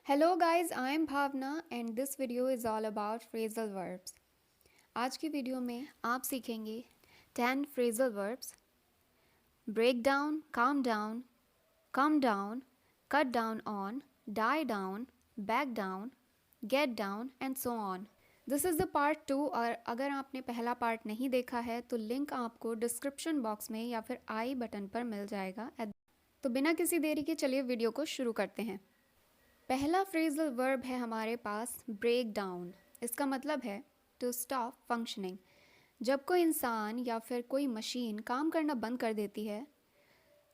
Hello guys, I am Bhavna and this video is all about phrasal verbs. आज की video में आप सीखेंगे 10 phrasal verbs: break down, come down, cut down on, die down, back down, get down and so on. This is the part 2 और अगर आपने पहला part नहीं देखा है तो लिंक आपको डिस्क्रिप्शन बॉक्स में या फिर आई बटन पर मिल जाएगा। तो बिना किसी देरी के चलिए वीडियो को शुरू करते हैं। पहला फ्रेजल वर्ब है हमारे पास ब्रेक डाउन। इसका मतलब है टू स्टॉप फंक्शनिंग। जब कोई इंसान या फिर कोई मशीन काम करना बंद कर देती है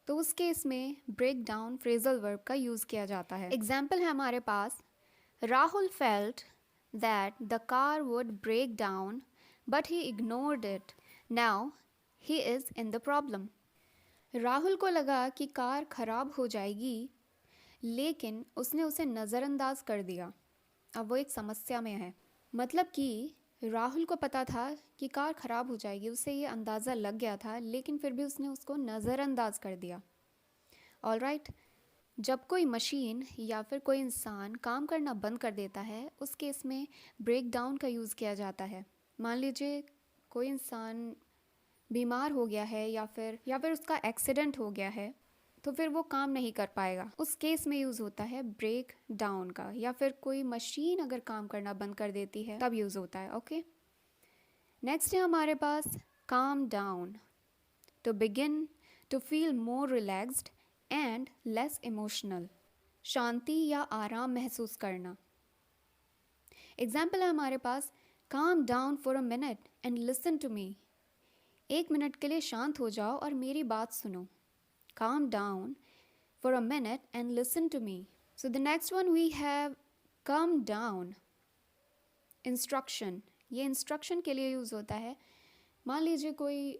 तो उस केस में ब्रेक डाउन फ्रेजल वर्ब का यूज़ किया जाता है। एग्जाम्पल है हमारे पास, Rahul felt that the car would break down but he ignored it, now he is in the problem. Rahul को लगा कि कार खराब हो जाएगी लेकिन उसने उसे नज़रअंदाज कर दिया। अब वो एक समस्या में है। मतलब कि राहुल को पता था कि कार ख़राब हो जाएगी, उसे ये अंदाज़ा लग गया था, लेकिन फिर भी उसने उसको नज़रअंदाज कर दिया। ऑलराइट, जब कोई मशीन या फिर कोई इंसान काम करना बंद कर देता है उस केस में ब्रेक डाउन का यूज़ किया जाता है। मान लीजिए कोई इंसान बीमार हो गया है या फिर उसका एक्सीडेंट हो गया है तो फिर वो काम नहीं कर पाएगा। उस केस में यूज़ होता है ब्रेक डाउन का। या फिर कोई मशीन अगर काम करना बंद कर देती है तब यूज़ होता है। ओके, नेक्स्ट है हमारे पास calm down, to begin to feel more relaxed and less emotional. शांति या आराम महसूस करना। एग्जाम्पल है हमारे पास, calm down for a minute and listen to me. 1 minute के लिए शांत हो जाओ और मेरी बात सुनो। Calm down for a minute and listen to me. So the next one we have come down. Instruction. ये instruction के लिए यूज़ होता है। मान लीजिए कोई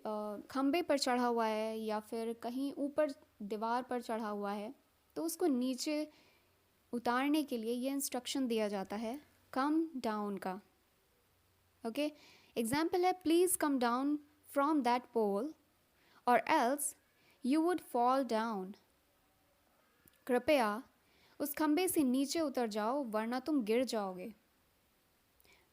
खम्बे पर चढ़ा हुआ है या फिर कहीं ऊपर दीवार पर चढ़ा हुआ है तो उसको नीचे उतारने के लिए ये इंस्ट्रक्शन दिया जाता है come down का। ओके, एग्जाम्पल है, please come down from that pole or else You would fall down. कृपया उस खंबे से नीचे उतर जाओ वरना तुम गिर जाओगे।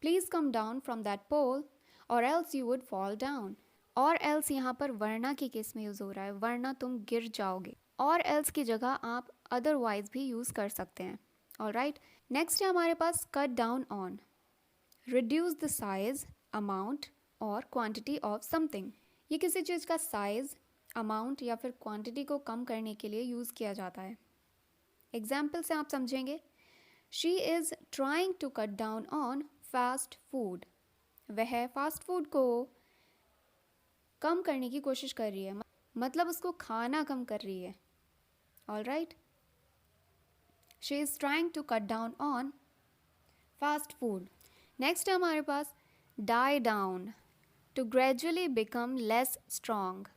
Please come down from that pole or else you would fall down. और else यहाँ पर वरना के केस में यूज़ हो रहा है, वरना तुम गिर जाओगे। और else की जगह आप otherwise भी यूज़ कर सकते हैं। Alright, next है हमारे पास cut down on. Reduce the size, amount or quantity of something. ये किसी चीज़ का size, अमाउंट या फिर क्वांटिटी को कम करने के लिए यूज़ किया जाता है। एग्जाम्पल से आप समझेंगे, she is trying to cut down on fast food. वह फास्ट फूड को कम करने की कोशिश कर रही है, मतलब उसको खाना कम कर रही है। Alright, she is trying to cut down on fast food. Next है हमारे पास die down, to gradually become less strong,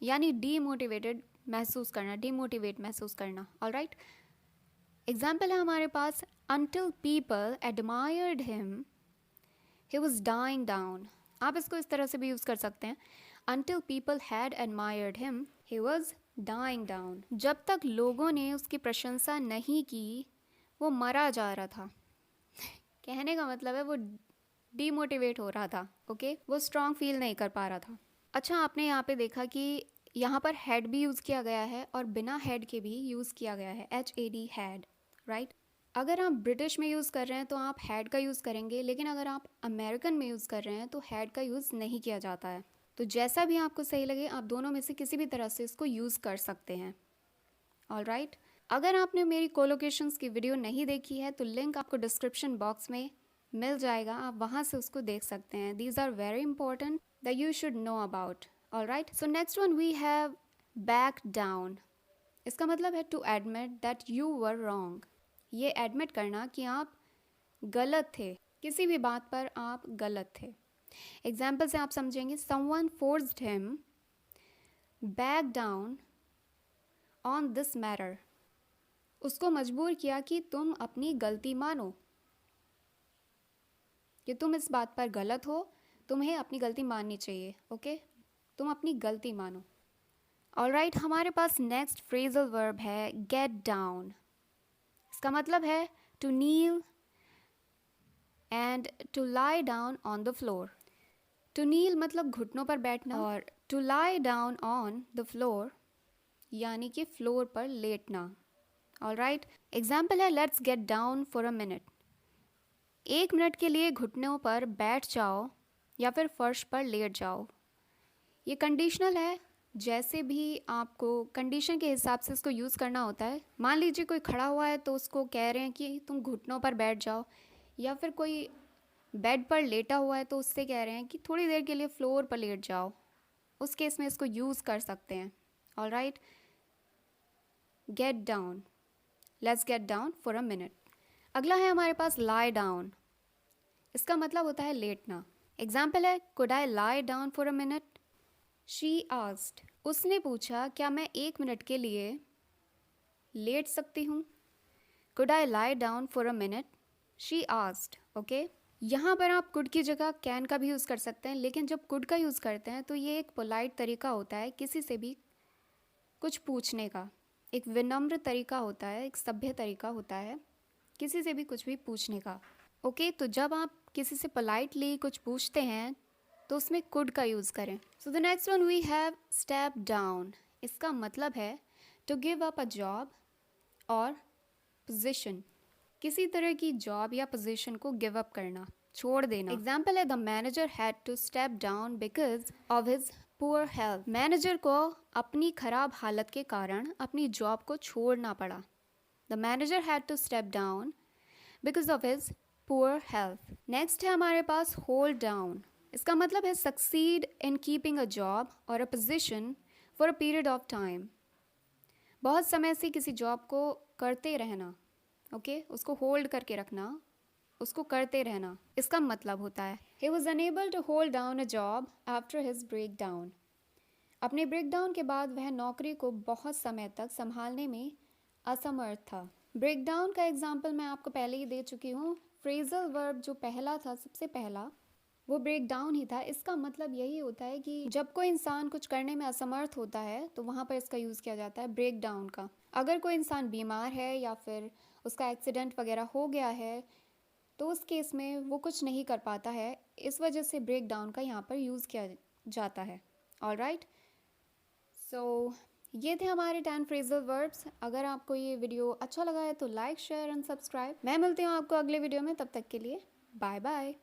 यानी डीमोटिवेट महसूस करना। ऑलराइट, एग्जाम्पल है हमारे पास, until people admired him he was dying down. आप इसको इस तरह से भी यूज़ कर सकते हैं, until people had admired him he was dying down. जब तक लोगों ने उसकी प्रशंसा नहीं की वो मरा जा रहा था। कहने का मतलब है वो डीमोटिवेट हो रहा था। ओके, वो स्ट्रॉन्ग फील नहीं कर पा रहा था। अच्छा, आपने यहाँ पे देखा कि यहाँ पर हैड भी यूज़ किया गया है और बिना हैड के भी यूज़ किया गया है, HAD हैड, राइट। अगर आप ब्रिटिश में यूज़ कर रहे हैं तो आप हैड का यूज़ करेंगे, लेकिन अगर आप अमेरिकन में यूज़ कर रहे हैं तो हैड का यूज़ नहीं किया जाता है। तो जैसा भी आपको सही लगे आप दोनों में से किसी भी तरह से इसको यूज़ कर सकते हैं। ऑलराइट, अगर आपने मेरी कोलोकेशंस की वीडियो नहीं देखी है तो लिंक आपको डिस्क्रिप्शन बॉक्स में मिल जाएगा, आप वहाँ से उसको देख सकते हैं। These are very important that you should know about. Alright, so next one we have back down. इसका मतलब है to admit that you were wrong. ये admit करना कि आप गलत थे, किसी भी बात पर आप गलत थे। Example से आप समझेंगे, someone forced him back down on this matter. उसको मजबूर किया कि तुम अपनी गलती मानो, कि तुम इस बात पर गलत हो, तुम्हें अपनी गलती माननी चाहिए। ओके, तुम अपनी गलती मानो। ऑलराइट, हमारे पास नेक्स्ट फ्रेजल वर्ब है गेट डाउन। इसका मतलब है to kneel and to lie down on the floor. To kneel मतलब घुटनों पर बैठना और to lie down on the floor यानी कि फ्लोर पर लेटना. Alright, एग्जाम्पल है let's get down for a minute. 1 minute के लिए घुटनों पर बैठ जाओ या फिर फर्श पर लेट जाओ. ये कंडीशनल है, जैसे भी आपको कंडीशन के हिसाब से इसको यूज़ करना होता है. मान लीजिए कोई खड़ा हुआ है तो उसको कह रहे हैं कि तुम घुटनों पर बैठ जाओ, या फिर कोई बेड पर लेटा हुआ है तो उससे कह रहे हैं कि थोड़ी देर के लिए फ्लोर पर लेट जाओ. उस केस में इसको यूज़ कर सकते हैं. Alright, get down, let's get down for a minute. अगला है हमारे पास लाई डाउन. इसका मतलब होता है लेटना. एग्जाम्पल है could I lie down for a minute. She asked, उसने पूछा क्या मैं 1 मिनट के लिए लेट सकती हूँ. Could I lie down for a minute, she asked. Okay, यहाँ पर आप कुड की जगह कैन का भी यूज़ कर सकते हैं, लेकिन जब कुड का यूज़ करते हैं तो ये एक पोलाइट तरीका होता है किसी से भी कुछ पूछने का. एक विनम्र तरीका होता है, एक सभ्य तरीका होता है किसी से भी कुछ भी पूछने का. ओके, तो जब आप किसी से पोलाइटली कुछ पूछते हैं तो उसमें कुड का यूज़ करें. So the next one we have step down. इसका मतलब है to give up a job और पोजीशन. किसी तरह की जॉब या पोजीशन को गिव अप करना, छोड़ देना. एग्जाम्पल है the manager had to step down because of his poor health. Manager को अपनी खराब हालत के कारण अपनी जॉब को छोड़ना पड़ा. The manager had to step down because of his poor health. Next है हमारे पास होल्ड डाउन. इसका मतलब है succeed in keeping a job और a position for a period of time. बहुत समय से किसी जॉब को करते रहना. ओके, उसको होल्ड करके रखना, उसको करते रहना. इसका मतलब होता है he was unable to hold down a job after his break down. अपने ब्रेक डाउन के बाद वह नौकरी को बहुत समय तक संभालने में असमर्थ था. ब्रेक डाउन का एग्जाम्पल मैं आपको पहले ही दे चुकी हूँ. फ्रेजल वर्ब जो पहला था, सबसे पहला, वो ब्रेक डाउन ही था. इसका मतलब यही होता है कि जब कोई इंसान कुछ करने में असमर्थ होता है तो वहाँ पर इसका यूज़ किया जाता है ब्रेक डाउन का. अगर कोई इंसान बीमार है या फिर उसका एक्सीडेंट वगैरह हो गया है तो उस केस में वो कुछ नहीं कर पाता है, इस वजह से ब्रेक डाउन का यहाँ पर यूज़ किया जाता है. ऑलराइट, सो ये थे हमारे 10 फ्रेजल वर्ब्स. अगर आपको ये वीडियो अच्छा लगा है तो लाइक, शेयर एंड सब्सक्राइब. मैं मिलती हूँ आपको अगले वीडियो में. तब तक के लिए बाय बाय.